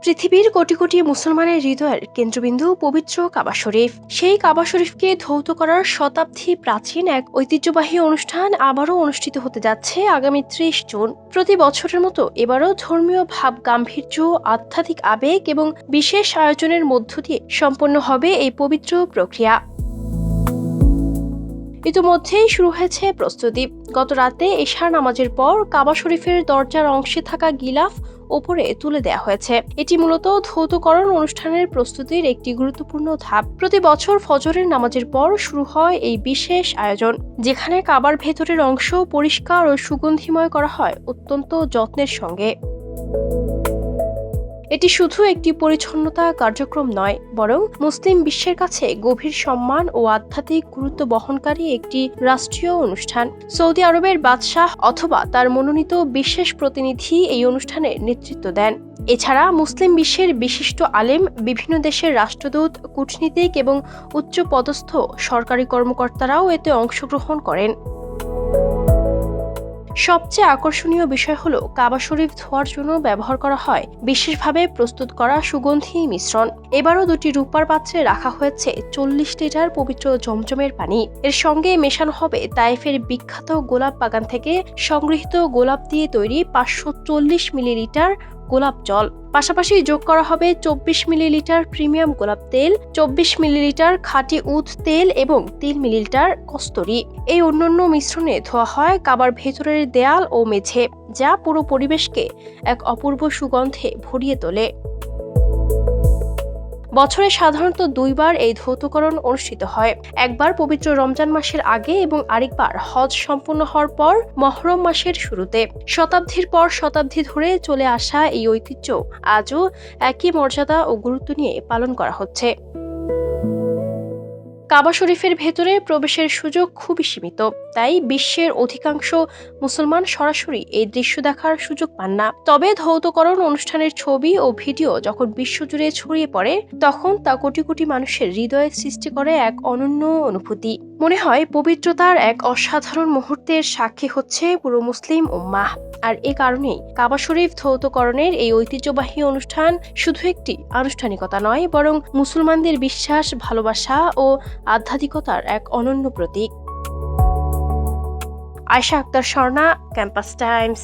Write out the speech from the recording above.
পৃথিবীর কোটি কোটি মুসলমানের হৃদয়ের কেন্দ্রবিন্দু পবিত্র কাবা শরীফ। সেই কাবা শরীফকে ধৌত করার শতাব্দী প্রাচীন এক ঐতিহ্যবাহী অনুষ্ঠান আবারও অনুষ্ঠিত হতে যাচ্ছে আগামী ৩০ জুন। প্রতি বছরের মতো এবারও ধর্মীয় ভাব গাম্ভীর্য, আধ্যাত্মিক আবেগ এবং বিশেষ আয়োজনের মধ্য দিয়ে সম্পন্ন হবে এই পবিত্র প্রক্রিয়া। ইতিমধ্যেই শুরু হয়েছে প্রস্তুতি। গত রাতে এশার নামাজের পর কাবা শরীফের দরজার অংশে থাকা গিলাফ ওপরে তুলে দেওয়া হয়েছে। এটি মূলত ধৌতকরণ অনুষ্ঠানের প্রস্তুতির একটি গুরুত্বপূর্ণ ধাপ। প্রতি বছর ফজরের নামাজের পর শুরু হয় এই বিশেষ আয়োজন, যেখানে কাবার ভেতরের অংশ পরিষ্কার ও সুগন্ধিময় করা হয় অত্যন্ত যত্নের সঙ্গে। এটি শুধু একটি পরিচ্ছন্নতা কার্যক্রম নয়, বরং মুসলিম বিশ্বের কাছে গভীর সম্মান ও আধ্যাত্মিক গুরুত্ব বহনকারী একটি রাষ্ট্রীয় অনুষ্ঠান। সৌদি আরবের বাদশাহ অথবা তার মনোনীত বিশেষ প্রতিনিধি এই অনুষ্ঠানের নেতৃত্ব দেন। এছাড়া মুসলিম বিশ্বের বিশিষ্ট আলেম, বিভিন্ন দেশের রাষ্ট্রদূত, কূটনীতিক এবং উচ্চপদস্থ সরকারি কর্মকর্তারাও এতে অংশগ্রহণ করেন। সবচেয়ে আকর্ষণীয় বিষয় হলো কাবা শরীফ ধোয়ার জন্য ব্যবহার করা হয় বিশেষভাবে প্রস্তুত করা সুগন্ধি মিশ্রণ। এবারও দুটি রূপার পাত্রে রাখা হয়েছে 40 লিটার পবিত্র জমজমের পানি। এর সঙ্গে মেশানো হবে তায়েফের বিখ্যাত গোলাপ বাগান থেকে সংগৃহীত গোলাপ দিয়ে তৈরি 540 মিলিলিটার গোলাপ জল। পাশাপাশি যোগ করা হবে 24 মিলিলিটার প্রিমিয়াম গোলাপ তেল, 24 মিলিলিটার খাঁটি উট তেল এবং 3 মিলিলিটার কস্তুরী। এই অন্যান্য মিশ্রণে ধোয়া হয় কাবার ভেতরের দেয়াল ও মেঝে, যা পুরো পরিবেশকে এক অপূর্ব সুগন্ধে ভরিয়ে তোলে। বছরে সাধারণত দুইবার এই ধৌতকরণ অনুষ্ঠিত হয়, একবার পবিত্র রমজান মাসের আগে এবং আরেকবার হজ সম্পন্ন হওয়ার পর মহরম মাসের শুরুতে। শতাব্দীর পর শতাব্দী ধরে চলে আসা এই ঐতিহ্য আজও একই মর্যাদা ও গুরুত্ব নিয়ে পালন করা হচ্ছে। কাবা শরীফের ভেতরে প্রবেশের সুযোগ খুবই সীমিত, তাই বিশ্বের অধিকাংশ মুসলমান সরাসরি এই দৃশ্য দেখার সুযোগ পান না। তবে ধৌতকরণ অনুষ্ঠানের ছবি ও ভিডিও যখন বিশ্বজুড়ে ছড়িয়ে পড়ে, তখন তা কোটি কোটি মানুষের হৃদয়ে সৃষ্টি করে এক অনন্য অনুভূতি। মনে হয় পবিত্রতার এক অসাধারণ মুহূর্তের সাক্ষী হচ্ছে পুরো মুসলিম উম্মাহ। আর এ কারণেই কাবা শরীফ ধৌতকরণের এই ঐতিহ্যবাহী অনুষ্ঠান শুধু একটি আনুষ্ঠানিকতা নয়, বরং মুসলমানদের বিশ্বাস, ভালোবাসা ও আধ্যাত্মিকতার এক অনন্য প্রতীক। Ayesha Akter Sorna, campus Times.